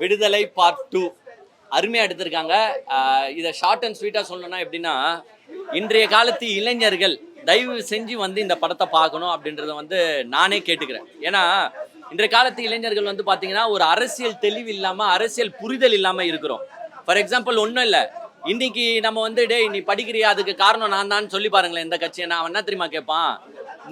விடுதலை பார்ட் 2 அருமையாக எடுத்திருக்காங்க. இதை ஷார்ட் அண்ட் ஸ்வீட்டாக சொல்லணும்னா எப்படின்னா, இன்றைய காலத்து இளைஞர்கள் தயவு செஞ்சு வந்து இந்த படத்தை பார்க்கணும் அப்படின்றத வந்து நானே கேட்டுக்கிறேன். ஏன்னா இன்றைய காலத்து இளைஞர்கள் வந்து பார்த்தீங்கன்னா ஒரு அரசியல் தெளிவு இல்லாமல், அரசியல் புரிதல் இல்லாமல் இருக்கிறோம். ஃபார் எக்ஸாம்பிள் ஒன்றும் இல்லை, இன்னைக்கு நம்ம வந்து டேய் நீ படிக்கிறியா, அதுக்கு காரணம் நான் தான் சொல்லி பாருங்களேன். இந்த கட்சியை நான் என்ன தெரியுமா கேட்பான்,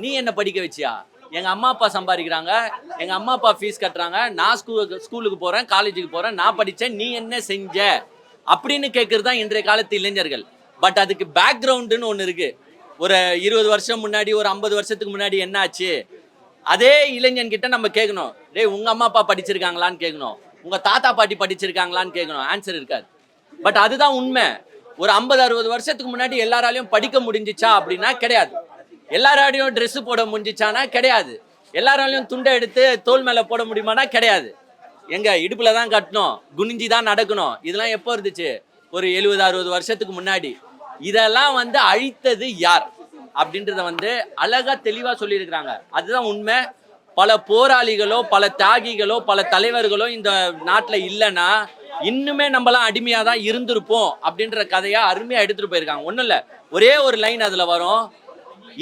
நீ என்ன படிக்க வச்சியா? எங்கள் அம்மா அப்பா சம்பாதிக்கிறாங்க, எங்கள் அம்மா அப்பா ஃபீஸ் கட்டுறாங்க, நான் ஸ்கூலுக்கு போகிறேன், காலேஜுக்கு போகிறேன், நான் படித்தேன், நீ என்ன செஞ்ச அப்படின்னு கேட்குறது தான் இன்றைய காலத்து இளைஞர்கள். பட் அதுக்கு பேக்ரவுண்டுன்னு ஒன்று இருக்குது. ஒரு 20 வருஷம் முன்னாடி, ஒரு 50 வருஷத்துக்கு முன்னாடி என்ன ஆச்சு, அதே இளைஞன்கிட்ட நம்ம கேட்கணும், டேய் உங்கள் அம்மா அப்பா படிச்சிருக்காங்களான்னு கேட்கணும், உங்கள் தாத்தா பாட்டி படிச்சிருக்காங்களான்னு கேட்கணும். ஆன்சர் இருக்காது. பட் அதுதான் உண்மை. ஒரு 50-60 வருஷத்துக்கு முன்னாடி எல்லாராலையும் படிக்க முடிஞ்சிச்சா அப்படின்னா கிடையாது. எல்லாராலையும் ட்ரெஸ்ஸு போட முடிஞ்சிச்சானா கிடையாது. எல்லாராலையும் துண்டை எடுத்து தோல் மேலே போட முடியுமானா கிடையாது. எங்க இடுப்பில் தான் கட்டணும், குனிஞ்சி தான் நடக்கணும். இதெல்லாம் எப்போ இருந்துச்சு? ஒரு 70-60 வருஷத்துக்கு முன்னாடி. இதெல்லாம் வந்து அழித்தது யார் அப்படின்றத வந்து அழகா தெளிவாக சொல்லியிருக்கிறாங்க. அதுதான் உண்மை. பல போராளிகளோ, பல தியாகிகளோ, பல தலைவர்களோ இந்த நாட்டில் இல்லைன்னா இன்னுமே நம்மளாம் அடிமையாக தான் இருந்திருப்போம் அப்படின்ற கதையாக அருமையாக எடுத்துகிட்டு போயிருக்காங்க. ஒன்றும் இல்லை, ஒரே ஒரு லைன் அதில் வரும்,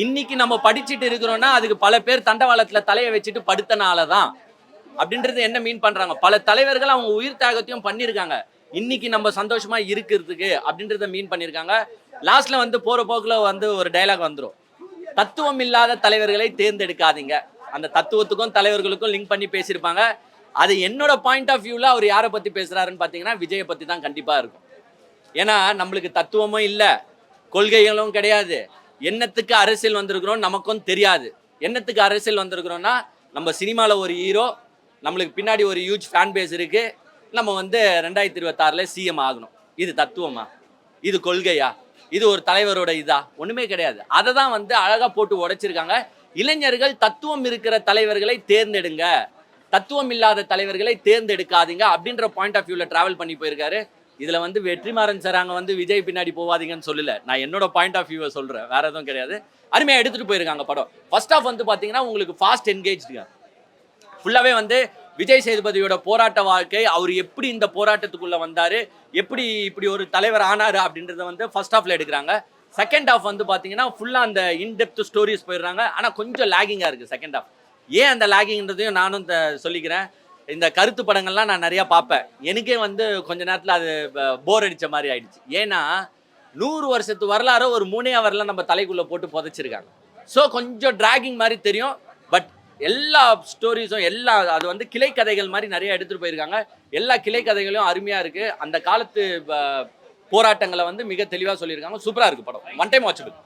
இன்னைக்கு நம்ம படிச்சுட்டு இருக்கிறோம்னா அதுக்கு பல பேர் தண்டவாளத்தில் தலையை வச்சுட்டு படுத்தனால தான் அப்படின்றது என்ன மீன் பண்ணுறாங்க. பல தலைவர்கள் அவங்க உயிர் தியாகத்தையும் பண்ணியிருக்காங்க, இன்னைக்கு நம்ம சந்தோஷமா இருக்கிறதுக்கு அப்படின்றத மீன் பண்ணியிருக்காங்க. லாஸ்ட்ல வந்து போற போக்கில் வந்து ஒரு டைலாக் வந்துடும், தத்துவம் இல்லாத தலைவர்களை தேர்ந்தெடுக்காதீங்க. அந்த தத்துவத்துக்கும் தலைவர்களுக்கும் லிங்க் பண்ணி பேசியிருப்பாங்க. அது என்னோட பாயிண்ட் ஆஃப் வியூவில் அவர் யாரை பற்றி பேசுகிறாருன்னு பார்த்தீங்கன்னா விஜயை பற்றி தான் கண்டிப்பாக இருக்கும். ஏன்னா நம்மளுக்கு தத்துவமும் இல்லை, கொள்கைகளும் கிடையாது. என்னத்துக்கு அரசியல் வந்திருக்கிறோம் நமக்கும் தெரியாது. என்னத்துக்கு அரசியல் வந்திருக்கிறோம்னா, நம்ம சினிமாவில் ஒரு ஹீரோ, நம்மளுக்கு பின்னாடி ஒரு ஹியூஜ் ஃபேன் பேஸ் இருக்குது, நம்ம வந்து 2026 சிஎம் ஆகணும். இது தத்துவமா? இது கொள்கையா? இது ஒரு தலைவரோட இதா? ஒன்றுமே கிடையாது. அதை தான் வந்து அழகாக போட்டு உடைச்சிருக்காங்க. இளைஞர்கள் தத்துவம் இருக்கிற தலைவர்களை தேர்ந்தெடுங்க, தத்துவம் இல்லாத தலைவர்களை தேர்ந்தெடுக்காதீங்க அப்படின்ற பாயிண்ட் ஆஃப் வியூவில் ட்ராவல் பண்ணி போயிருக்காரு. இதில் வந்து வெற்றிமாறன் சார் அங்கே வந்து விஜய் பின்னாடி போவாதீங்கன்னு சொல்லலை, நான் என்னோட பாயிண்ட் ஆஃப் வியூவை சொல்கிறேன், வேற எதுவும் கிடையாது. அருமையாக எடுத்துகிட்டு போயிருக்காங்க படம். ஃபர்ஸ்ட் ஆஃப் வந்து பார்த்தீங்கன்னா உங்களுக்கு ஃபாஸ்ட் என்கேஜ்டுங்க. ஃபுல்லாகவே வந்து விஜய் சேதுபதியோட போராட்ட வாழ்க்கை, அவர் எப்படி இந்த போராட்டத்துக்குள்ளே வந்தார், எப்படி இப்படி ஒரு தலைவர் ஆனார் அப்படின்றத வந்து ஃபர்ஸ்ட் ஹாஃபில் எடுக்கிறாங்க. செகண்ட் ஹாஃப் வந்து பார்த்தீங்கன்னா ஃபுல்லாக அந்த இன்டெப்த் ஸ்டோரிஸ் போயிடுறாங்க. ஆனால் கொஞ்சம் லேகிங்காக இருக்குது செகண்ட் ஹாஃப். ஏன் அந்த லேகிங்ன்றதையும் நானும் சொல்லிக்கிறேன். இந்த கருத்து படங்கள்லாம் நான் நிறையா பார்ப்பேன். எனக்கே வந்து கொஞ்ச நேரத்தில் அது போர் அடித்த மாதிரி ஆயிடுச்சு. ஏன்னா 100 வருஷத்து வரலாறு ஒரு 3 ஹவரில் நம்ம தலைக்குள்ளே போட்டு புதைச்சிருக்காங்க. ஸோ கொஞ்சம் டிராகிங் மாதிரி தெரியும். பட் எல்லா ஸ்டோரிஸும் அது வந்து கிளை கதைகள் மாதிரி நிறைய எடுத்துகிட்டு போயிருக்காங்க. எல்லா கிளை கதைகளும் அருமையாக இருக்குது. அந்த காலத்து போராட்டங்களை வந்து மிக தெளிவாக சொல்லியிருக்காங்க. சூப்பராக இருக்குது படம். ஒன் டைம் வாட்சபிள்,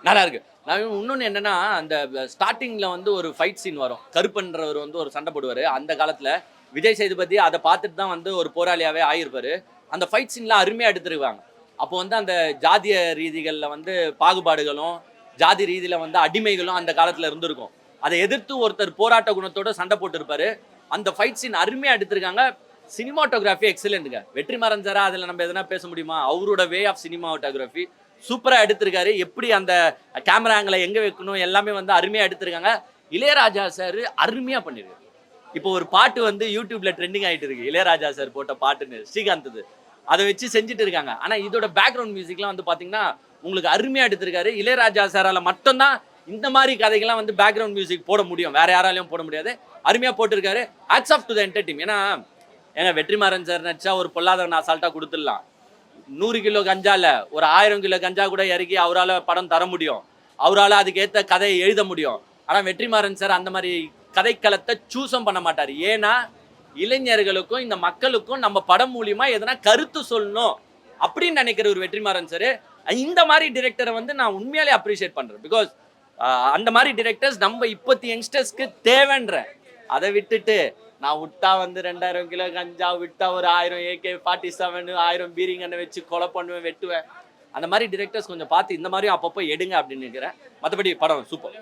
நல்லா இருக்குது. நான் இன்னொன்று என்னென்னா, அந்த ஸ்டார்டிங்கில் வந்து ஒரு ஃபைட் சீன் வரும். கருப்பன்றவர் வந்து ஒரு சண்டை போடுவார். அந்த காலத்தில் விஜய் சேதுபதி அதை பார்த்துட்டு தான் வந்து ஒரு போராளியாகவே ஆகியிருப்பார். அந்த ஃபைட் சீன்லாம் அருமையாக எடுத்துருவாங்க. அப்போ வந்து அந்த ஜாதிய ரீதிகளில் வந்து பாகுபாடுகளும், ஜாதி ரீதியில் வந்து அடிமைகளும் அந்த காலத்தில் இருந்திருக்கும். அதை எதிர்த்து ஒருத்தர் போராட்ட குணத்தோடு சண்டை போட்டுருப்பாரு. அந்த ஃபைட் சீன் அருமையாக எடுத்திருக்காங்க. சினிமாட்டோகிராஃபி எக்ஸலண்ட்டுங்க. வெற்றிமாறன் சாரா அதில் நம்ம எதனா பேச முடியுமா? அவரோட வே ஆஃப் சினிமாட்டோகிராஃபி சூப்பராக எடுத்திருக்காரு. எப்படி அந்த கேமரா ஆங்கிளை எங்கே வைக்கணும் எல்லாமே வந்து அருமையாக எடுத்திருக்காங்க. இளையராஜா சார் அருமையாக பண்ணியிருக்காரு. இப்போ ஒரு பாட்டு வந்து யூடியூப்ல ட்ரெண்டிங் ஆகிட்டு இருக்கு, இளையராஜா சார் போட்ட பாட்டுன்னு, ஸ்ரீகாந்த். அதை வச்சு செஞ்சுட்டு இருக்காங்க. ஆனால் இதோட பேக்ரவுண்ட் மியூசிக்லாம் வந்து பார்த்தீங்கன்னா உங்களுக்கு அருமையாக எடுத்திருக்காரு. இளையராஜா சாரால் மட்டும்தான் இந்த மாதிரி கதைகள்லாம் வந்து பேக்ரவுண்ட் மியூசிக் போட முடியும், வேற யாராலையும் போட முடியாது. அருமையாக போட்டிருக்காரு. Hats off to the entire team. ஏன்னா ஏங்க வெற்றிமாறன் சார் நடிச்சா ஒரு பொல்லாதவன் அசால்ட்டாக கொடுத்துடலாம். 100 கிலோ கஞ்சா இல்லை, ஒரு 1000 கிலோ கஞ்சா கூட இறக்கி அவரால் படம் தர முடியும், அவரால் அதுக்கேற்ற கதையை எழுத முடியும். ஆனால் வெற்றிமாறன் சார் அந்த மாதிரி கதைக்களத்தை சூஸும் பண்ண மாட்டார். ஏன்னா இளைஞர்களுக்கும் இந்த மக்களுக்கும் நம்ம படம் மூலியமா எதனா கருத்து சொல்லணும் அப்படின்னு நினைக்கிற ஒரு வெற்றிமாறன் சார். இந்த மாதிரி டிரெக்டரை வந்து நான் உண்மையாலே அப்ரிஷியேட் பண்ணுறேன். பிகாஸ் அந்த மாதிரி டிரெக்டர்ஸ் நம்ம இப்போத்தி யங்ஸ்டர்ஸ்க்கு தேவைன்றேன். அதை விட்டுட்டு நான் விட்டா வந்து 2000 கிலோ கஞ்சா, விட்டா ஒரு 1000 AK-47, 1000 பீரிங்கன்னு வச்சு கொலை பண்ணுவேன், வெட்டுவேன். அந்த மாதிரி டிரெக்டர்ஸ் கொஞ்சம் பார்த்து இந்த மாதிரியும் அப்பப்போ எடுங்க அப்படின்னு நினைக்கிறேன். மற்றபடி படம் சூப்பர்,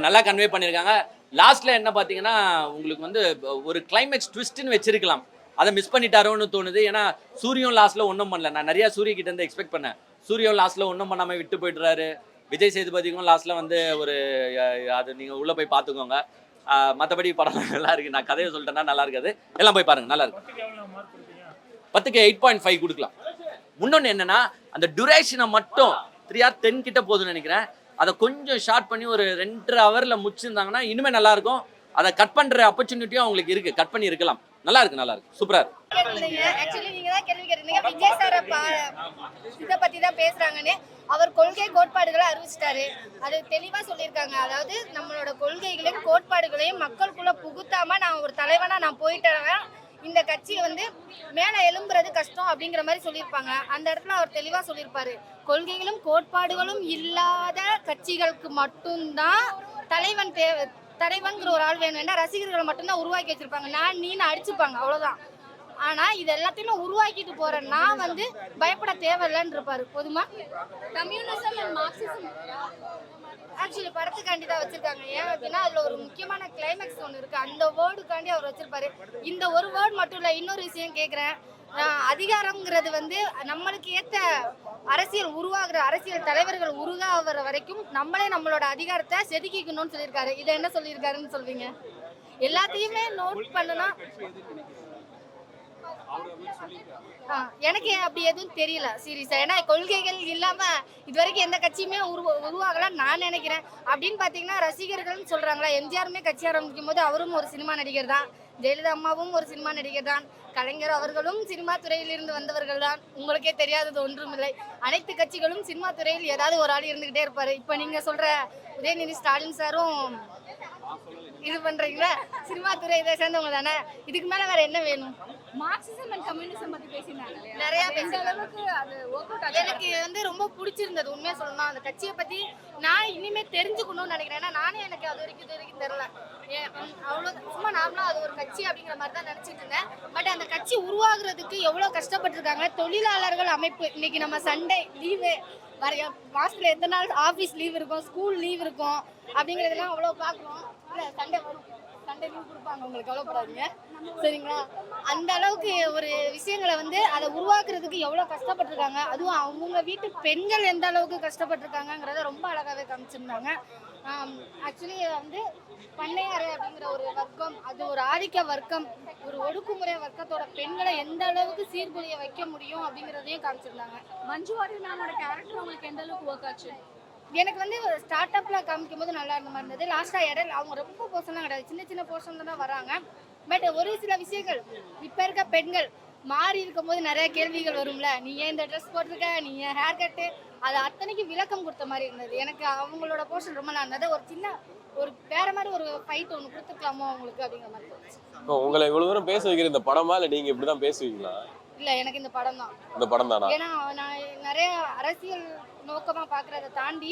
நல்லா கன்வே பண்ணியிருக்காங்க. லாஸ்ட்டில் என்ன பார்த்தீங்கன்னா உங்களுக்கு வந்து ஒரு கிளைமேக்ஸ் ட்விஸ்ட்டுன்னு வச்சிருக்கலாம், அதை மிஸ் பண்ணிட்டாரோன்னு தோணுது. ஏன்னா சூரியம் லாஸ்ட்டில் ஒன்றும் பண்ணல. நான் நிறையா சூரிய கிட்ட இருந்து எக்ஸ்பெக்ட் பண்ணேன். சூரியம் லாஸ்ட்டில் ஒன்றும் பண்ணாமல் விட்டு போய்ட்டுறாரு. விஜய் சேதுபதிக்கும் லாஸ்ட்டில் வந்து ஒரு அது நீங்கள் உள்ளே போய் பார்த்துக்கோங்க. மற்றபடி படம் நல்லா இருக்கு. நான் கதையை சொல்லிட்டேன்னா நல்லா இருக்காது. எல்லாம் போய் பாருங்க, நல்லா இருக்கு. 10க்கு 8.5 கொடுக்கலாம். இன்னொன்று என்னன்னா, அந்த டியூரேஷனை மட்டும் 3 hours 10 கிட்ட போகுதுன்னு நினைக்கிறேன். அதை கொஞ்சம் ஷார்ட் பண்ணி ஒரு 2.5 hours முடிச்சிருந்தாங்கன்னா இனிமே நல்லா இருக்கும். அதை கட் பண்ற ஆப்பர்ச்சுனிட்டியும் அவங்களுக்கு இருக்கு. கட் பண்ணி இருக்கலாம். நல்லா இருக்கு, நல்லா இருக்கு, சூப்பரா இருக்கு. ஆக்சுவலி நீங்க தான் கேள்வி கேட்டீங்க. விஜய் சார் இதை பத்தி தான் பேசுறாங்கன்னு. அவர் கொள்கை கோட்பாடுகளை அறிவிச்சிட்டாரு. அது தெளிவா சொல்லியிருக்காங்க. அதாவது நம்மளோட கொள்கைகளையும் கோட்பாடுகளையும் மக்களுக்குள்ள புகுத்தாம நான் ஒரு தலைவனா நான் போயிட்டேன், இந்த கட்சியை வந்து மேல எழும்புறது கஷ்டம் அப்படிங்கிற மாதிரி சொல்லியிருப்பாங்க. அந்த இடத்துல அவர் தெளிவா சொல்லியிருப்பாரு. கொள்கைகளும் கோட்பாடுகளும் இல்லாத கட்சிகளுக்கு மட்டும்தான் தலைவன்கிற ஒரு ஆள் வேணும். ஏன்னா ரசிகர்களை மட்டும்தான் உருவாக்கி வச்சிருப்பாங்க. நான் நீன்னு அடிச்சுப்பாங்க, அவ்வளவுதான். ஆனா இது எல்லாத்தையுமே உருவாக்கிட்டு போற நான் வந்து பயப்பட தேவையில்லைன்னு இருப்பாரு. போதுமா? கம்யூனிசம் அண்ட் மார்க்சிசம் ஆக்சுவலி படத்துக்காண்டி தான் வச்சிருக்காங்க. ஏன் அப்படின்னா அதுல ஒரு முக்கியமான கிளைமேக்ஸ் ஒன்று இருக்கு. அந்த வேர்டுக்காண்டி அவர் வச்சிருப்பாரு. இந்த ஒரு வேர்டு மட்டும் இல்ல, இன்னொரு விஷயம் கேட்கிறேன். அதிகாரம்ங்கிறது வந்து நம்மளுக்கு ஏற்ற அரசியல் உருவாகிற அரசியல் தலைவர்கள் உருவாகிற வரைக்கும் நம்மளே நம்மளோட அதிகாரத்தை செதுக்கிக்கணும்னு சொல்லியிருக்காரு. இதை என்ன சொல்லியிருக்காருன்னு சொல்வீங்க? எல்லாத்தையுமே நோட் பண்ணனா எனக்கு அப்படி எதுவும் தெரியல சீரியஸா. ஏன்னா கொள்கைகள் இல்லாம இது வரைக்கும் எந்த கட்சியுமே உருவாகலாம் நான் நினைக்கிறேன். அப்படின்னு பாத்தீங்கன்னா ரசிகர்கள்னு சொல்றாங்களா, எம்ஜிஆருமே கட்சி ஆரம்பிக்கும் போது அவரும் ஒரு சினிமா நடிகர் தான், ஜெயலலிதா அம்மாவும் ஒரு சினிமா நடிகர் தான், கலைஞர் அவர்களும் சினிமா துறையிலிருந்து வந்தவர்கள் தான். உங்களுக்கே தெரியாதது ஒன்றுமில்லை. அனைத்து கட்சிகளும் சினிமா துறையில் ஏதாவது ஒரு ஆள் இருந்துகிட்டே இருப்பாரு. இப்ப நீங்க சொல்ற உதயநிதி ஸ்டாலின் சாரும் இது பண்றீங்களா, சினிமா துறை இதை சேர்ந்தவங்க தானே. இதுக்கு மேல வேற என்ன வேணும்? மார்க்சிசம் அண்ட் கம்யூனிசம் பத்தி பேசினாங்க நிறைய. அளவுக்கு அது எனக்கு வந்து ரொம்ப பிடிச்சிருந்தது. உண்மையா சொல்லணும், அந்த கட்சியை பத்தி நான் இனிமே தெரிஞ்சுக்கணும்னு நினைக்கிறேன். ஏன்னா நானே எனக்கு அது வரைக்கும் தெரியல. அவ்வளோ சும்மா நார்மலா அது ஒரு கட்சி அப்படிங்கிற மாதிரி தான் நினைச்சிட்டு இருந்தேன். பட் அந்த கட்சி உருவாகுறதுக்கு எவ்வளவு கஷ்டப்பட்டிருக்காங்க. தொழிலாளர்கள் அமைப்பு இன்னைக்கு நம்ம சண்டே லீவு வரைய மாசத்துல எத்தனை நாள் ஆஃபீஸ் லீவ் இருக்கும், ஸ்கூல் லீவ் இருக்கும் அப்படிங்கிறதெல்லாம் அவ்வளோ பார்க்குறோம். இல்லை சண்டே வரும், சண்டே லீவ் கொடுப்பாங்க, உங்களுக்கு கவலைப்படாதீங்க சரிங்களா. அந்த அளவுக்கு ஒரு விஷயங்களை வந்து அதை உருவாக்குறதுக்கு எவ்வளோ கஷ்டப்பட்டிருக்காங்க. அதுவும் அவங்க வீட்டு பெண்கள் எந்த அளவுக்கு கஷ்டப்பட்டிருக்காங்கிறத ரொம்ப அழகாகவே காமிச்சிருந்தாங்க. ஆக்சுவலி வந்து பண்ணையாறு அப்படிங்கிற ஒரு வர்க்கம், அது ஒரு ஆதிக்க வர்க்கம், ஒரு ஒடுக்குமுறை வர்க்கத்தோட பெண்களை எந்த அளவுக்கு சீர்குலைய வைக்க முடியும் அப்படிங்கிறதையும் காமிச்சிருந்தாங்க. மஞ்சு வாரியரோட கேரக்டர் உங்களுக்கு எந்த அளவுக்கு ஒர்க் ஆச்சு? எனக்கு வந்து ஸ்டார்ட் அப்ல காமிக்கும் போது நல்லா இருந்த மாதிரி இருந்தது. லாஸ்டா இடையில அவங்க ரொம்ப போர்ஷன்லாம் கிடையாது, சின்ன சின்ன போர்ஷன் தான் வராங்க. பட் ஒரு சில விஷயங்கள் இப்ப இருக்க பெண்கள் மாறி இருக்கும் போது நிறைய கேள்விகள் வரும்ல. நீ ஏன் இந்த ட்ரெஸ் போட்டிருக்க, நீ ஏன் ஹேர் கட்டு, அது அத்தனைக்கு விளக்கம் கொடுத்த மாதிரி இருந்தது. எனக்கு அவங்களோட போர்ஷன் ரொம்ப நல்லா இருந்தது. ஒரு சின்ன ஒரு வேற மாதிரி ஒரு ஃபைட் ஒன்று கொடுத்துக்கலாமோ அவங்களுக்கு அப்படிங்கிற மாதிரி தோணுச்சு. உங்களை இவ்வளவு தூரம் பேச வைக்கிற இந்த படமா இல்ல நீங்க இப்படிதான் பேசுவீங்களா? இல்ல எனக்கு இந்த படம் தான். இந்த படம் தானா? ஏன்னா நான் நிறைய அரசியல் நோக்கமா பாக்குறதை தாண்டி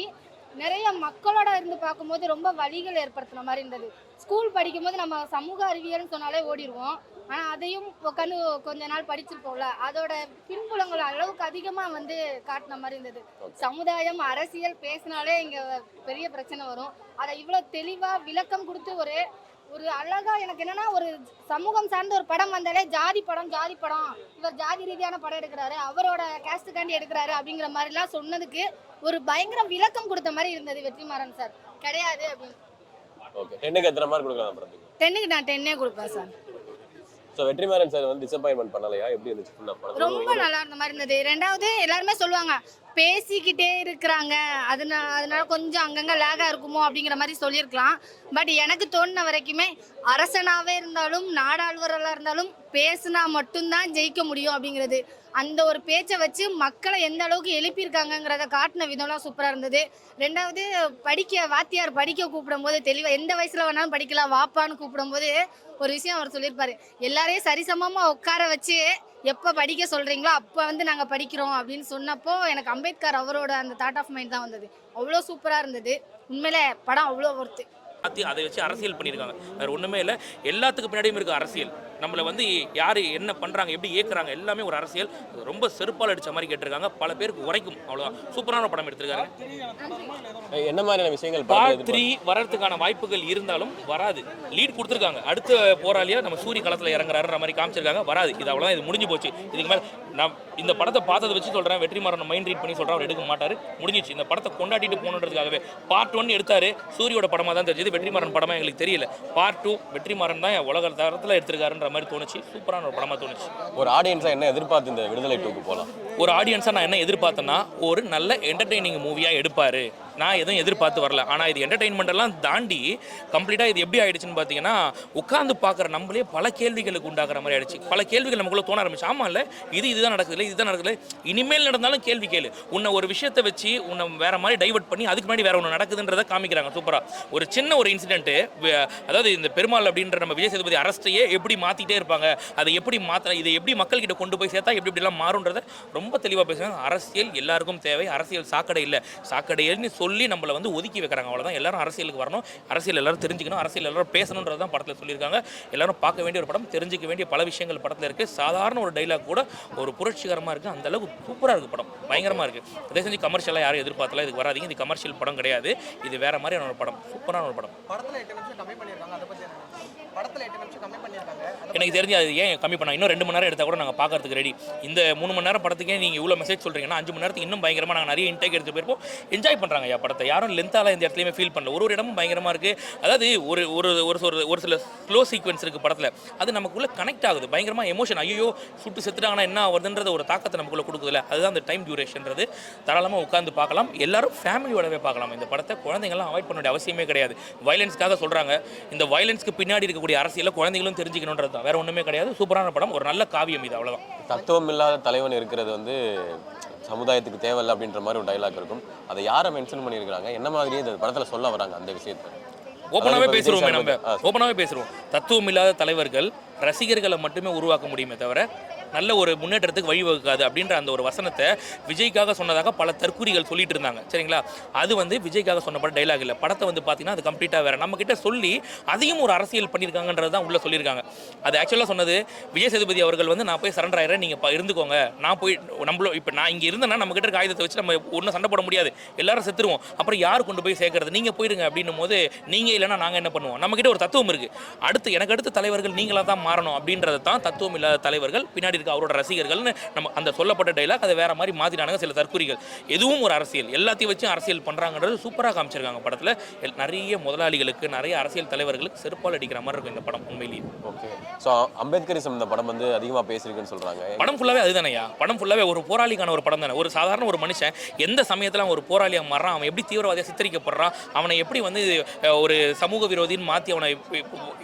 நிறைய மக்களோட இருந்து பார்க்கும்போது ரொம்ப வழிகள் ஏற்படுத்தின மாதிரி இருந்தது. ஸ்கூல் படிக்கும் போது நம்ம சமூக அறிவியல்னு சொன்னாலே ஓடிடுவோம். ஆனா அதையும் உட்காந்து கொஞ்ச நாள் படிச்சிருப்போம்ல, அதோட பின்புலங்கள் அளவுக்கு அதிகமா வந்து காட்டின மாதிரி இருந்தது. சமுதாயம் அரசியல் பேசினாலே இங்க பெரிய பிரச்சனை வரும். அதை இவ்வளவு தெளிவா விளக்கம் கொடுத்து ஒரு ஒரு அழகா எனக்கு என்னன்னா, ஒரு சமூகம் சார்ந்த ஒரு படம் வந்தாலே ஜாதி படம் இவர் ஜாதி ரீதியான படம் எடுக்கிறாரு, அவரோட கேஸ்டுக்காண்டி எடுக்கிறாரு அப்படிங்கிற மாதிரிலாம் சொன்னதுக்கு ஒரு பயங்கர விளக்கம் கொடுத்த மாதிரி இருந்தது வெற்றிமாறன் சார். கிடையாது அப்படின்னு. ஓகே, 10க்கு எத்தனை மார்க் கொடுக்கலாம் படத்துக்கு? 10க்கு நான் 10 கொடுப்பேன் சார். சோ வெற்றிமாறன் சார் வந்து டிசப்பாயின்ட்மென்ட் பண்ணலையா? எப்படி இருந்துச்சு படம்? ரொம்ப நல்லா இருந்த மாதிரி இருந்தது. ரெண்டாவது எல்லாருமே சொல்லுவாங்க பேசிக்கிட்டே இருக்கிறாங்க, அதனால கொஞ்சம் அங்கங்க லேகா இருக்குமோ அப்படிங்கிற மாதிரி சொல்லியிருக்கலாம். பட் எனக்கு தோணுன வரைக்குமே அரசனாவே இருந்தாலும் நாடாளுவர்களா இருந்தாலும் பேசினா மட்டும்தான் ஜெயிக்க முடியும் அப்படிங்கிறது, அந்த ஒரு பேச்சை வச்சு மக்களை எந்த அளவுக்கு எழுப்பியிருக்காங்கிறத காட்டின விதம்லாம் சூப்பராக இருந்தது. ரெண்டாவது வாத்தியார் படிக்க கூப்பிடும் போது தெளிவாக எந்த வயசுல வேணாலும் படிக்கலாம் வாப்பான்னு கூப்பிடும்போது ஒரு விஷயம் அவர் சொல்லியிருப்பாரு, எல்லாரையும் சரிசமமாக உட்கார வச்சு எப்போ படிக்க சொல்கிறீங்களோ அப்போ வந்து நாங்கள் படிக்கிறோம் அப்படின்னு சொன்னப்போ எனக்கு அம்பேத்கர் அவரோட அந்த தாட் ஆஃப் மைண்ட் தான் வந்தது. அவ்வளோ சூப்பராக இருந்தது. உண்மையிலே படம் அவ்வளோ ஒர்த்து. அதை வச்சு அரசியல் பண்ணியிருக்காங்க, வேறு ஒன்றுமே இல்லை. எல்லாத்துக்கு பின்னாடியும் இருக்குது அரசியல். நம்மளை வந்து யார் என்ன பண்ணுறாங்க எப்படி ஏற்கிறாங்க எல்லாமே ஒரு அரசியல் ரொம்ப செருப்பால் அடித்த மாதிரி கேட்டிருக்காங்க. பல பேருக்கு உரைக்கும். அவ்வளோதான். சூப்பரான படம் எடுத்திருக்காங்க. என்ன மாதிரியான விஷயங்கள் பார்ட் 3 வரதுக்கான வாய்ப்புகள் இருந்தாலும் வராது. லீட் கொடுத்துருக்காங்க. அடுத்த போராளியா நம்ம சூரிய களத்தில் இறங்குறாருன்ற மாதிரி காமிச்சிருக்காங்க. வராது. இது அவ்வளோதான். இது முடிஞ்சு போச்சு. இதுக்கு மேலே நான் இந்த படத்தை பார்த்ததை வச்சு சொல்கிறேன். வெற்றிமாறன் மைண்ட் ரீட் பண்ணி சொல்கிறேன். அவர் எடுக்க மாட்டார். முடிஞ்சிச்சு. இந்த படத்தை கொண்டாடிட்டு போகணுன்றதுக்காகவே பார்ட் 1 எடுத்தாரு. சூரியோட படமாக தான் தெரிஞ்சது. வெற்றிமாறன் படமாக எங்களுக்கு தெரியல. பார்ட் 2 வெற்றிமாறன் தான் உலக தரத்தில் எடுத்திருக்காருன்ற மாதிரி தோணுச்சு. சூப்பரான ஒரு படமாக தோணுச்சு. ஒரு ஆடியன்ஸாக என்ன எதிர்பார்த்து இந்த விடுதலை 2க்கு போகலாம்? ஒரு ஆடியன்ஸாக நான் என்ன எதிர்பார்த்தேன்னா ஒரு நல்ல என்டர்டெய்னிங் மூவியாக எடுப்பார். நான் எதுவும் எதிர்பார்த்து வரல. ஆனால் இது என்டர்டெயின்மெண்ட் எல்லாம் தாண்டி கம்ப்ளீட்டாக இது எப்படி ஆயிடுச்சுன்னு பார்த்தீங்கன்னா உட்காந்து பார்க்குற நம்மளே பல கேள்விகளுக்கு உண்டாக்குற மாதிரி ஆயிடுச்சு. பல கேள்விகள் நமக்குள்ள தோண ஆரம்பிச்சு. ஆமா இல்லை இதுதான் நடக்குது, இதுதான் நடக்குது, இனிமேல் நடந்தாலும் கேள்வி கேளு. உன்னை ஒரு விஷயத்தை வச்சு உன்னை வேற மாதிரி டைவர்ட் பண்ணி அதுக்கு முன்னாடி வேற ஒன்று நடக்குதுன்றதை காமிக்கிறாங்க சூப்பராக. ஒரு சின்ன ஒரு இன்சிடென்ட்டு, அதாவது இந்த பெருமாள் அப்படின்ற நம்ம விஜய் சேதுபதி அரசையே எப்படி மாற்றிட்டே இருப்பாங்க, அதை எப்படி மாற்ற, இதை எப்படி மக்கள்கிட்ட கொண்டு போய் சேர்த்தா எப்படி இப்படிலாம் மாறுன்றதை ரொம்ப தெளிவாக பேசுகிறாங்க. அரசியல் எல்லாருக்கும் தேவை. அரசியல் சாக்கடை இல்லை. சாக்கடைன்னு சொல்லி நம்மளை வந்து ஒதுக்கி வைக்கிறாங்க. அவ்வளோதான். எல்லாரும் அரசியலுக்கு வரணும். அரசியல் எல்லாரும் தெரிஞ்சுக்கணும். அரசியல் எல்லாரும் பேசணுன்றது தான் படத்தில் சொல்லியிருக்காங்க. எல்லாரும் பார்க்க வேண்டிய ஒரு படம். தெரிஞ்சிக்க வேண்டிய பல விஷயங்கள் படத்தில் இருக்குது. சாதாரண ஒரு டைலாக் கூட ஒரு புரட்சிகரமாக இருக்குது. அந்த அளவுக்கு சூப்பராக இருக்குது படம். பயங்கரமாக இருக்குது. அதே செஞ்சு கமர்ஷியலாக யாரும் எதிர்பார்த்தல. இதுக்கு வராதிங்க. இது கமர்ஷியல் படம் கிடையாது. இது வேற மாதிரியான ஒரு படம். சூப்பரான ஒரு படம். படத்தில் 8 நிமிஷம் கம்மி பண்ணியிருக்காங்க. அதை பற்றி படத்தில் 8 நிமிஷம் கம்மி பண்ணியிருக்காங்க. எனக்கு தெரிஞ்சு அது ஏன் கம்மி பண்ணாங்க. இன்னும் 2 மணி நேரம் எடுத்தால் கூட நாங்கள் பார்க்கறதுக்கு ரெடி. இந்த 3 மணி நேரம் படத்துக்கே நீங்கள் இவ்வளோ மெசேஜ் சொல்கிறீங்கன்னா 5 மணி நேரத்துக்கு இன்னும் பயங்கரமாக நாங்கள் நிறைய இன்டேக் எடுத்து போயிருப்போம். என்ஜாய் பண்ணுறாங்க ஐயா படத்தை. யாரும் லென்த்தால இந்த இடத்துலையுமே ஃபீல் பண்ணல. ஒரு இடமும் பயங்கரமாக இருக்குது. அதாவது ஒரு ஒரு ஒரு சில ஸ்லோ சீக்வன்ஸ் இருக்குது படத்தில். அது நமக்குள்ளே கனெக்ட் ஆகுது. பயங்கரமாக எமோஷன். ஐயோ சுட்டு செத்துட்டாங்கன்னா என்ன வருதுன்றது ஒரு தாக்கத்தை நமக்குள்ளே கொடுக்குதுல. அதுதான் அந்த டைம் டியூரேஷன்றது. தாராளமாக உட்காந்து பார்க்கலாம். எல்லாரும் ஃபேமிலியோடவே பார்க்கலாம் இந்த படத்தை. குழந்தைங்கள்லாம் அவாய்ட் பண்ண வேண்டிய அவசியமே கிடையாது. வயலன்ஸ்க்காக சொல்கிறாங்க. இந்த வயலன்ஸ்க்கு பின்னாடி இருக்கக்கூடிய அரசியலை குழந்தைங்களும் தெரிஞ்சுக்கணுன்றது தான். வேற ஒன்றுமே கிடையாது. சூப்பரான படம். ஒரு நல்ல காவியம் இது. அவ்வளோதான். தத்துவம் இல்லாத தலைவன் இருக்கிறது வந்து சமுதாயத்துக்கு தேவையில்லை அப்படின்ற மாதிரி ஒரு டைலாக் இருக்கும். அதை யாரை மென்ஷன் பண்ணியிருக்காங்க, என்ன மாதிரியே இந்த படத்தில் சொல்ல வராங்க அந்த விஷயத்தை ஓப்பனாகவே பேசுவோமே. நம்ம ஓப்பனாகவே பேசுவோம். தத்துவம் இல்லாத தலைவர்கள் ரசிகர்களை மட்டுமே உருவாக்க முடியுமே தவிர நல்ல ஒரு முன்னேற்றத்துக்கு வழிவகுக்காது அப்படின்ற அந்த ஒரு வசனத்தை விஜய்க்காக சொன்னதாக பல தற்கூரிகள் சொல்லிட்டு இருந்தாங்க. சரிங்களா? அது வந்து விஜய்க்காக சொன்னப்பட டைலாக் இல்லை. படத்தை வந்து பார்த்தீங்கன்னா அது கம்ப்ளீட்டாக வேறு. நம்மக்கிட்ட சொல்லி அதையும் ஒரு அரசியல் பண்ணியிருக்காங்கன்றது தான் உள்ளே சொல்லியிருக்காங்க. அது ஆக்சுவலாக சொன்னது விஜய் சேதுபதி அவர்கள் வந்து நான் போய் சரண்டர் ஆகிறேன், நீங்கள் இருந்துக்கோங்க, நான் போய் நம்மளும் இப்போ நான் இங்கே இருந்தேன்னா நம்மக்கிட்ட இருக்க ஆயுதத்தை வச்சு நம்ம ஒன்றும் சண்டை போட முடியாது, எல்லாரும் செத்துருவோம், அப்புறம் யார் கொண்டு போய் சேர்க்கறது, நீங்கள் போயிடுங்க அப்படின்னும் போது நீங்கள் இல்லைன்னா நாங்கள் என்ன பண்ணுவோம். நம்மக்கிட்ட ஒரு தத்துவம் இருக்குது. எனக்கு அடுத்த தலைவர்கள் நீங்களாக தான் மாறணும் அப்படின்றது தான் தத்துவம் இல்லாத தலைவர்கள் பின்னாடி இருக்க அவரோட ரசிகர்கள்னு நம்ம அந்த சொல்லப்பட்ட டைலாக் அதை வேற மாதிரி மாத்தினாங்க சில தற்கூரிகள். எதுவும் ஒரு அரசியல், எல்லாத்தையும் வச்சு அரசியல் பண்றாங்கன்றது சூப்பராக காமிச்சிருக்காங்க படத்தில். நிறைய முதலாளிகளுக்கு நிறைய அரசியல் தலைவர்களுக்கு செருப்பால் அடிக்கிற மாதிரி இருக்கும் இந்த படம் உண்மையிலேயே. ஓகே. ஸோ அம்பேத்கரிசம் இந்த படம் வந்து அதிகமாக பேசியிருக்குன்னு சொல்றாங்க. படம் ஃபுல்லாவே அதுதானையா. படம் ஃபுல்லாவே ஒரு போராளிக்கான ஒரு படம் தானே. ஒரு சாதாரண ஒரு மனுஷன் எந்த சமயத்தில் ஒரு போராளியாக மாறான், அவன் எப்படி தீவிரவாதியாக சித்தரிக்கப்படுறான், அவனை எப்படி வந்து ஒரு சமூக விரோதின்னு மாற்றி அவனை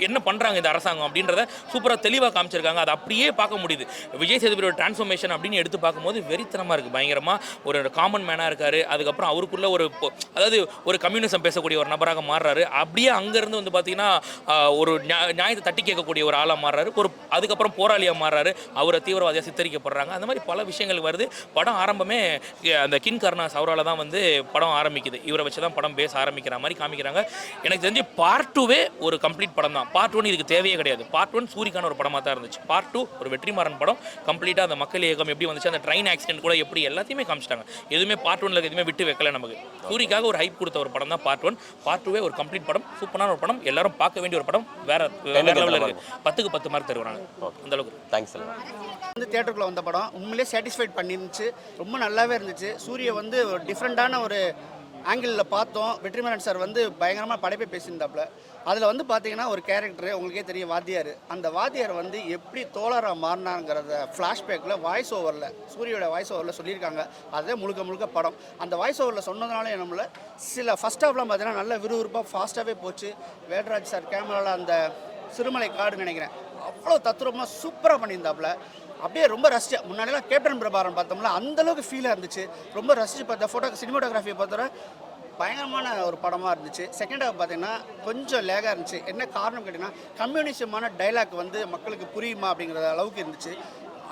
என்ன பண்றாங்க இந்த அரசாங்கம் அப்படின்றத சூப்பராக தெளிவாக காமிச்சிருக்காங்க. அதை அப்படியே பார்க்க முடியுது. விஜய் சேதுபதியோட டிரான்ஸ்ஃபர்மேஷன் அப்படின்னு எடுத்து பார்க்கும்போது வெறித்தனமாக இருக்குது. பயங்கரமாக ஒரு காமன் மேனாக இருக்கார். அதுக்கப்புறம் அவருக்குள்ள அதாவது ஒரு கம்யூனிசம் பேசக்கூடிய ஒரு நபராக மாறுறாரு. அப்படியே அங்கேருந்து வந்து பார்த்தீங்கன்னா ஒரு நியாயத்தை தட்டி கேட்கக்கூடிய ஒரு ஆளாக மாறுறாரு. அதுக்கப்புறம் போராளியாக மாறுறாரு. அவரை தீவிரவாதியாக சித்தரிக்கப்படுறாங்க. அந்த மாதிரி பல விஷயங்கள் வருது. படம் ஆரம்பமே அந்த கின் கருணாஸ் அவரால் தான் வந்து படம் ஆரம்பிக்குது. இவரை வச்சு தான் படம் பேச ஆரம்பிக்கிற மாதிரி காமிக்கிறாங்க. எனக்கு தெரிஞ்சு பார்ட் 2வே ஒரு கம்ப்ளீட் படம் தான். பார்ட் 1 இதுக்கு தேவையே கிடையாது. பார்ட் 1 சூரிக்கான ஒரு படமாக தான் இருந்துச்சு. பார்ட் 2 ஒரு வெற்றிமாறன் படம். கம்ப்ளீட்டாக அந்த மக்கள் இயக்கம் எப்படி வந்துச்சு, அந்த ட்ரெயின் ஆக்சிடென்ட் கூட எப்படி எல்லாத்தையுமே காமிச்சிட்டாங்க. எதுவுமே பார்ட் 1ல எதுவுமே விட்டு வைக்கல. நமக்கு சூரிக்காக ஒரு ஹைப் கொடுத்த ஒரு படம் தான் பார்ட் 1. பார்ட் 2வே ஒரு கம்ப்ளீட் படம். சூப்பரான ஒரு படம். எல்லாரும் பார்க்க வேண்டிய ஒரு படம். வேற லெவலில் இருக்கு. 10க்கு 10 மார்க் தருவாங்க அந்த அளவுக்கு. தேங்க்ஸ். வந்து தியேட்டருக்குள்ள வந்த படம் உண்மையிலே சாட்டிஸ்ஃபைட் பண்ணிருந்துச்சு. ரொம்ப நல்லாவே இருந்துச்சு. சூரிய வந்து ஒரு டிஃப்ரெண்டான ஒரு ஆங்கிளில் பார்த்தோம். வெற்றிமாறன் சார் வந்து பயங்கரமாக படைப்பை பேசியிருந்தாப்புல. அதில் வந்து பார்த்தீங்கன்னா ஒரு கேரக்டரு உங்களுக்கே தெரியும், வாத்தியார். அந்த வாத்தியார் வந்து எப்படி தோழராக மாறினாங்கிறத ஃப்ளாஷ்பேக்கில் வாய்ஸ் ஓவரில் சூரியோட வாய்ஸ் ஓவரில் சொல்லியிருக்காங்க. அதே முழுக்க படம். அந்த வாய்ஸ் ஓவரில் சொன்னதுனால நம்மள சில ஃபஸ்ட் ஹாஃப்லாம் பார்த்தீங்கன்னா நல்ல விறுவிறுப்பாக ஃபாஸ்ட்டாகவே போச்சு. வேட்ராஜ் சார் கேமராவில் அந்த சிறுமலை காடுன்னு நினைக்கிறேன், அவ்வளோ தத்துரமாக சூப்பராக பண்ணியிருந்தாப்புல. அப்படியே ரொம்ப ரசிச்சு. முன்னாடிலாம் கேப்டன் பிரபாரன் பார்த்தோம்ல, அந்தளவுக்கு ஃபீலாக இருந்துச்சு. ரொம்ப ரசித்து பார்த்த சினிமாட்டோகிராஃபியை பார்த்தோட பயங்கரமான ஒரு படமாக இருந்துச்சு. செகண்ட் ஹாஃப் பார்த்தீங்கன்னா கொஞ்சம் லேகாக இருந்துச்சு. என்ன காரணம் கேட்டிங்கன்னா கம்யூனிசமான டைலாக் வந்து மக்களுக்கு புரியுமா அப்படிங்கிற அளவுக்கு இருந்துச்சு.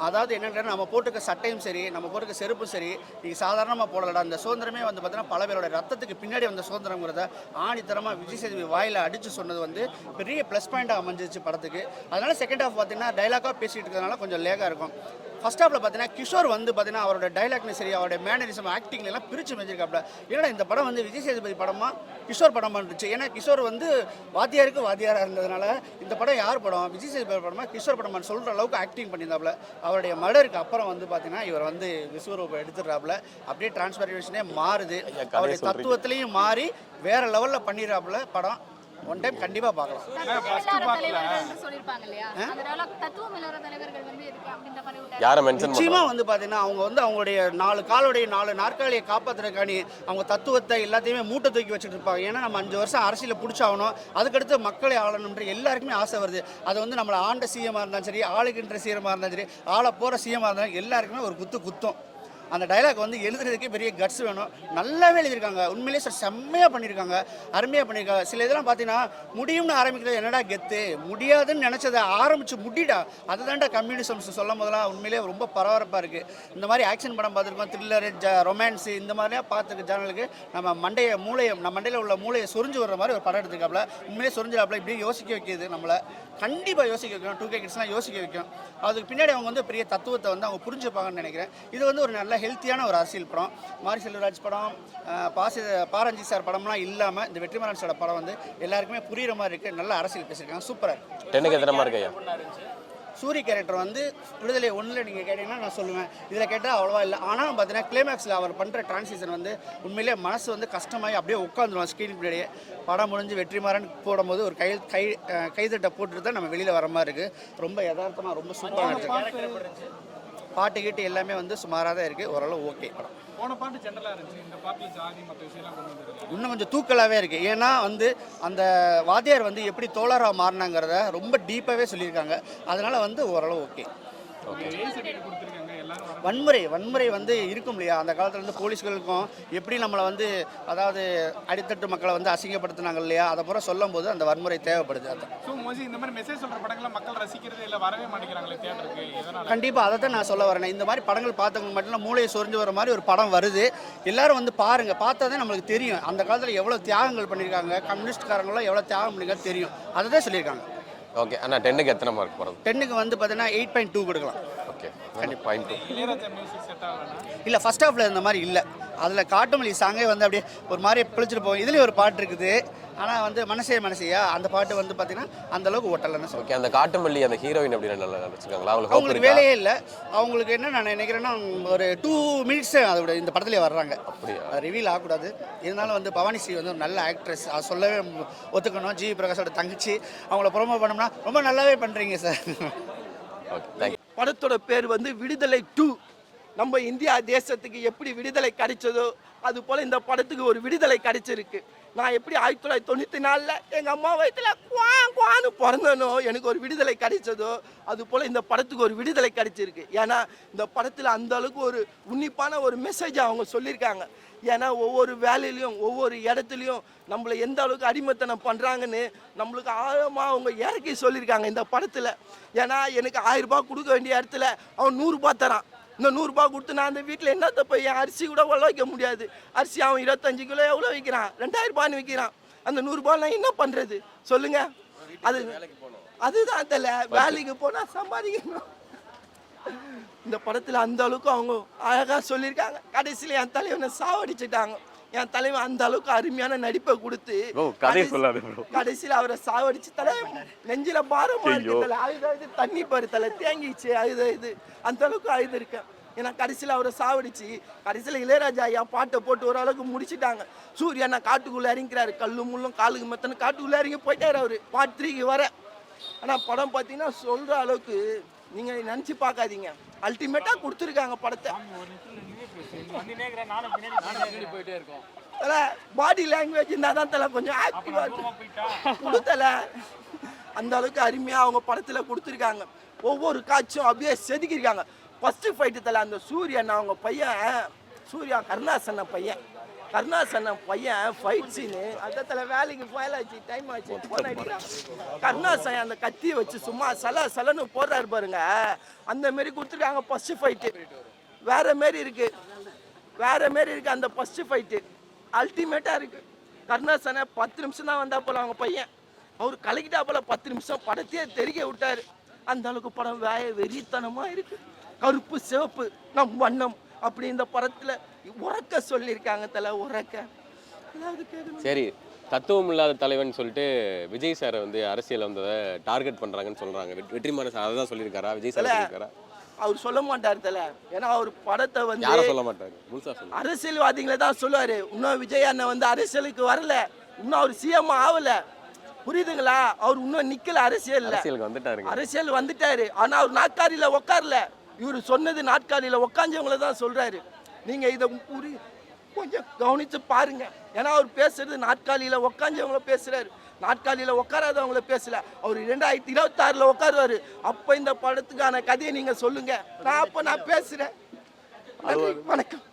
அதாவது என்னென்னா நம்ம போட்டுக்க சட்டையும் சரி நம்ம போட்டுக்க செருப்பும் சரி நீங்கள் சாதாரணமாக போடலடா. அந்த சுதந்திரமே வந்து பார்த்தீங்கன்னா பல பேரோட ரத்தத்துக்கு பின்னாடி வந்த சுதந்திரங்கிறத ஆணித்தரமாக விஜய் சேதுபதி வாயில் அடித்து சொன்னது வந்து பெரிய ப்ளஸ் பாயிண்டாக அமைஞ்சிச்சு படத்துக்கு. அதனால செகண்ட் ஹாஃப் பார்த்தீங்கன்னா டைலாக்காக பேசிகிட்டு இருக்கிறதுனால கொஞ்சம் லேகாக இருக்கும். ஃபர்ஸ்ட் ஹாஃபில் பார்த்தீங்கன்னா கிஷோர் வந்து பார்த்தீங்கன்னா அவரோட டைலாக்னு சரி அவருடைய மேனரிசம் ஆக்டிங்லாம் பிரித்து மெஞ்சிருக்காப்ல. ஏன்னா இந்த படம் வந்து விஜய் சேதுபதி படமா கிஷோர் படமா இருந்துச்சு. ஏன்னா கிஷோர் வந்து வாத்தியாருக்கு வாத்தியாராக இருந்ததுனால இந்த படம் யார் படம் விஜய் சேதுபதி படமா கிஷோர் படமான்னு சொல்கிற அளவுக்கு ஆக்டிங் பண்ணியிருந்தாப்புல. அவருடைய மர்டருக்கு அப்புறம் வந்து பார்த்தீங்கன்னா இவர் வந்து விஸ்வரூபம் எடுத்துடுறாப்புல. அப்படியே டிரான்ஸ்ஃபர்மேஷனே மாறுது. அவருடைய தத்துவத்திலையும் மாறி வேற லெவலில் பண்ணிடுறாப்புல. படம் ஒன் டைம் கண்டிப்பாக பார்க்கலாம். யாரை மென்ஷன் நிச்சயமா வந்து பார்த்தீங்கன்னா அவங்க வந்து அவங்களுடைய 4 காலுடைய 4 நாற்காலியை காப்பாற்றுறதுக்காண்டி அவங்க தத்துவத்தை எல்லாத்தையுமே மூட்டை தூக்கி வச்சுட்டு இருப்பாங்க. ஏன்னா நம்ம 5 வருஷம் அரசியலில் பிடிச்சாகணும், அதுக்கடுத்து மக்களை ஆளணுன்ற எல்லாருக்குமே ஆசை வருது. அது வந்து நம்மளை ஆண்ட சிஎம்மாக இருந்தாலும் சரி ஆளுகின்ற சிஎம்மாக இருந்தாலும் சரி ஆள போகிற சிஎம்மாக இருந்தாலும் எல்லாருக்குமே ஒரு குத்தும். அந்த டைலாக் வந்து எழுதுறதுக்கே பெரிய கட்ஸ் வேணும். நல்லாவே எழுதியிருக்காங்க. உண்மையிலேயே செம்மையாக பண்ணியிருக்காங்க, அருமையாக பண்ணியிருக்காங்க. சில இதெல்லாம் பார்த்தீங்கன்னா முடியும்னு ஆரம்பிக்கிறது என்னடா கெத்து, முடியாதுன்னு நினச்சதை ஆரம்பித்து முடிடா அதை தான்டா கம்யூனிசம்ஸ் சொல்லும் போதெல்லாம் உண்மையிலே ரொம்ப பரபரப்பாக இருக்குது. இந்த மாதிரி ஆக்ஷன் படம் பார்த்துருக்கோம், த்ரில்லரு, ரொமான்ஸு இந்த மாதிரிலாம் பார்த்துருக்க ஜானலுக்கு நம்ம மண்டையில் உள்ள மூளையை சொரிஞ்சு வர்ற மாதிரி ஒரு படம் எடுத்துக்காப்புல. உண்மையிலே சொரிஞ்சாப்புல இப்படியே யோசிக்க வைக்கிது. நம்மளை கண்டிப்பாக யோசிக்க வைக்கும். 2K கிட்ஸ்லாம் யோசிக்க வைக்கும். அதுக்கு பின்னாடி அவங்க வந்து பெரிய தத்துவத்தை வந்து அவங்க புரிஞ்சுப்பாங்கன்னு நினைக்கிறேன். இது வந்து ஒரு நல்ல ஹெல்த்தியான ஒரு அரசியல் படம். மாரி செல்வராஜ் படம், பாரஞ்சி சார் படம்லாம் இல்லாமல் இந்த வெற்றிமாறன் சார் படம் வந்து எல்லாருக்குமே புரியுற மாதிரி இருக்குது. நல்ல அரசியல் பேசியிருக்காங்க, சூப்பராக. 10க்கு எத்தனை மார்க் ஐயா? சூரிய கேரக்டர் வந்து விடுதலை 1ல் நீங்கள் கேட்டிங்கன்னா நான் சொல்லுவேன். இதில் கேட்டால் அவ்வளோவா இல்லை. ஆனால் பார்த்தீங்கன்னா கிளைமேக்ஸில் அவர் பண்ணுற டிரான்சிஷன் வந்து உண்மையிலே மனசு வந்து கஷ்டமாகி அப்படியே உட்காந்துருவோம் ஸ்க்ரீன் பின்னாடியே. படம் முடிஞ்சு வெற்றிமாறன் போடும்போது ஒரு கைதட்டை போட்டுட்டு தான் நம்ம வெளியில் வர மாதிரி இருக்குது. ரொம்ப யதார்த்தமாக ரொம்ப சூப்பராக இருக்குது. பாட்டு கீட்டு எல்லாமே வந்து சுமாராக தான் இருக்குது, ஓரளவு ஓகே படம். போன பாட்டு ஜென்ரலாக இருந்துச்சு, இந்த பாட்டில் ஜாதி மற்ற விஷயம்லாம் கொண்டு வந்துருக்கு. இன்னும் கொஞ்சம் தூக்கலாகவே இருக்குது. ஏன்னா வந்து அந்த வாத்தியார் வந்து எப்படி தோழராக மாறினாங்கிறத ரொம்ப டீப்பாகவே சொல்லியிருக்காங்க. அதனால் வந்து ஓரளவு ஓகே. வன்முறை வந்து இருக்கும் இல்லையா, அந்த காலத்துல இருந்து போலீஸ்களுக்கும் எப்படி நம்மளை வந்து அதாவது அடித்தட்டு மக்களை வந்து அசிங்கப்படுத்தினாங்க இல்லையா, அதை பூரா சொல்லும் போது அந்த வன்முறை தேவைப்படுது. அதான் இந்த மாதிரி மெசேஜ் சொல்ற படங்களை மக்கள் ரசிக்கிறது இல்லை, வரவே மாட்டேங்கிறாங்களே தியேட்டருக்கு. கண்டிப்பாக அதை தான் நான் சொல்ல வரேன். இந்த மாதிரி படங்கள் பார்த்தவங்க மட்டும் மூளையை சொரிஞ்சு வர மாதிரி ஒரு படம் வருது. எல்லாரும் வந்து பாருங்க, பார்த்தா தான் நம்மளுக்கு தெரியும் அந்த காலத்தில் எவ்வளோ தியாகங்கள் பண்ணியிருக்காங்க, கம்யூனிஸ்ட்காரங்களும் எவ்வளோ தியாகம் பண்ணியிருக்காங்க தெரியும். அதை தான் சொல்லியிருக்காங்க. ஓகே அண்ணா, 10க்கு எத்தனை மார்க் போகிறது? 10க்கு வந்து பார்த்தீங்கன்னா 8.2 கொடுக்கலாம். ஓகே, பாயிண்ட் 2 இல்லை ஃபர்ஸ்ட் ஹாஃபில் இந்த மாதிரி இல்லை. அதில் காட்டுமல்லி சாங்கே வந்து அப்படியே ஒரு மாதிரி பிழிச்சிட்டு போகும். இதுலேயும் ஒரு பாட்டு இருக்குது, ஆனால் வந்து மனசையா அந்த பாட்டு வந்து பார்த்தீங்கன்னா அந்தளவுக்கு ஓட்டலைன்னு சொல்லுவேன். ஓகே, அந்த காட்டுமல்லி அந்த ஹீரோயின் அப்படி நல்லா நடிச்சிருக்காங்களா? அவங்களுக்கு வேலையே இல்லை. அவங்களுக்கு என்ன நான் நினைக்கிறேன்னா ஒரு 2 மினிட்ஸ் அதோட இந்த படத்துலேயே வர்றாங்க. அப்படியா? ரிவீல் ஆகக்கூடாது. இருந்தாலும் வந்து பவானி ஸ்ரீ வந்து ஒரு நல்ல ஆக்ட்ரஸ், அது சொல்லவே ஒத்துக்கணும். ஜி பிரகாஷோட தங்கச்சி, அவங்கள ப்ரொமோ பண்ணோம்னா ரொம்ப நல்லாவே பண்ணுறீங்க சார். Okay, thank you. படத்தோட பேர் வந்து விடுதலை 2. நம்ம இந்தியா தேசத்துக்கு எப்படி விடுதலை கிடைச்சதோ அது போல் இந்த படத்துக்கு ஒரு விடுதலை கிடைச்சிருக்கு. நான் எப்படி 1994 எங்கள் அம்மா வயிற்றுல குவான்னு பிறந்தனோ எனக்கு ஒரு விடுதலை கிடைச்சதோ அது போல் இந்த படத்துக்கு ஒரு விடுதலை கிடைச்சிருக்கு. ஏன்னா இந்த படத்தில் அந்த அளவுக்கு ஒரு உன்னிப்பான ஒரு மெசேஜ் அவங்க சொல்லியிருக்காங்க. ஏன்னா ஒவ்வொரு வேலையிலையும் ஒவ்வொரு இடத்துலையும் நம்மளை எந்த அளவுக்கு அடிமைத்தனம் பண்ணுறாங்கன்னு நம்மளுக்கு ஆழமாக அவங்க இறக்கி சொல்லியிருக்காங்க இந்த படத்தில். ஏன்னா எனக்கு 1000 ரூபாய் கொடுக்க வேண்டிய இடத்துல அவன் 100 ரூபாய் தரான். இந்த 100 ரூபாய் கொடுத்து நான் அந்த வீட்டில் என்னத்தை போய் என் அரிசி கூட உள்ள வைக்க முடியாது. அரிசி அவன் 25 கிலோ எவ்வளோ விற்கிறான், 2000 ரூபான்னு விற்கிறான். அந்த 100 ரூபாய் நான் என்ன பண்ணுறது சொல்லுங்க? அதுதான் தெரியல. வேலைக்கு போனால் சம்பாதிக்கணும். இந்த படத்தில் அந்த அளவுக்கு அவங்க அழகாக சொல்லியிருக்காங்க. கடைசியில் என் தலைவனை சாவடிச்சுட்டாங்க. என் தலைவன் அந்த அளவுக்கு அருமையான நடிப்பை கொடுத்து கடைசியில் அவரை சாவடிச்சு தலை நெஞ்சில பாரமா இருக்கு. அழுது தண்ணி பாரு தலை தேங்கிச்சு, அழுது அந்த அளவுக்கு அழுது இருக்கேன். ஏன்னா கடைசியில் அவரை சாவடிச்சு கடைசியில் இளையராஜா ஐயா பாட்டை போட்டு ஓரளவுக்கு முடிச்சுட்டாங்க. சூர்யா நான் காட்டுக்குள்ளே இறங்கிறாரு, கல்லு முள்ளும் காலுக்கு மெத்தனை காட்டுக்குள்ளே இறங்கி போயிட்டாரு அவரு பார்ட் 3க்கு வர. ஆனால் படம் பார்த்தீங்கன்னா சொல்கிற அளவுக்கு நீங்கள் நினச்சி பார்க்காதீங்க. அல்டிமேட்டாக கொடுத்துருக்காங்க படத்தை. பாடி லாங்குவேஜ் இருந்தால் தான் தலை கொஞ்சம் ஆக்டிவாக கொடுத்தல. அந்த அளவுக்கு அருமையாக அவங்க படத்தில் கொடுத்துருக்காங்க. ஒவ்வொரு காட்சியும் அப்படியே செதுக்கியிருக்காங்க. ஃபஸ்ட்டு ஃபைட்டு தலை அந்த சூரியன் அவங்க பையன், சூர்யா கருணாசன் பையன், கருணாசன் பையன் ஃபைட் சீனு அதத்துல வேலைக்கு போயாச்சு டைம் ஆச்சு போன் அடிக்கிறான். கருணாசன் அந்த கத்தியை வச்சு சும்மா சலன்னு போடுறாரு பாருங்க, அந்த மாரி கொடுத்துருக்காங்க. ஃபர்ஸ்ட் ஃபைட்டு வேற மாரி இருக்கு, அந்த ஃபர்ஸ்ட் ஃபைட்டு அல்டிமேட்டா இருக்கு. கருணாசனை 10 நிமிஷம் தான் வந்தா போல அவங்க பையன், அவர் கலக்கிட்டா போல 10 நிமிஷம் படத்தையே தெரிய விட்டாரு. அந்த அளவுக்கு படம் வெறித்தனமா இருக்கு. கருப்பு சிவப்பு நம் வண்ணம் அப்படி இந்த படத்துல உறக்க சொல்லியிருக்காங்க தல, உறக்க. அதாவது கேட்கணும். சரி, தத்துவம் இல்லாத தலைவன் சொல்லிட்டு விஜய் சார் வந்து அரசியல் வந்ததை டார்கெட் பண்றாங்கன்னு சொல்றாங்க. வெற்றிமாறன் சார் அதான் சொல்லியிருக்காரா? விஜய் சார் சொல்லியிருக்காரா? அவர் சொல்ல மாட்டார் தல, ஏன்னா அவர் படத்தை வந்து யாரும் சொல்ல மாட்டாரு, முழுசா சொல்லுவாங்க. அரசியல்வாதிகளை தான் சொல்லுவாரு. இன்னும் விஜய் அண்ணன் வந்து அரசியலுக்கு வரல, இன்னும் அவர் சிஎம் ஆகல, புரியுதுங்களா? அவர் இன்னும் நிக்கல அரசியல்ல. அரசியலுக்கு வந்துட்டாருங்க. அரசியல் வந்துட்டாரு, ஆனா அவர் நாற்காலியில உட்காரல. இவர் சொன்னது நாற்காலியில உட்காந்தவங்கள தான் சொல்றாரு. நீங்க இதை கொஞ்சம் கவனிச்சு பாருங்க, ஏன்னா அவர் பேசுறது நாற்காலியில உட்காந்தவங்கள பேசுறாரு, நாற்காலியில உட்காராதவங்கள பேசல. அவர் 2026 உட்காருவாரு. அப்ப இந்த படத்துக்கான கதையை நீங்க சொல்லுங்க, நான் பேசுறேன். நன்றி, வணக்கம்.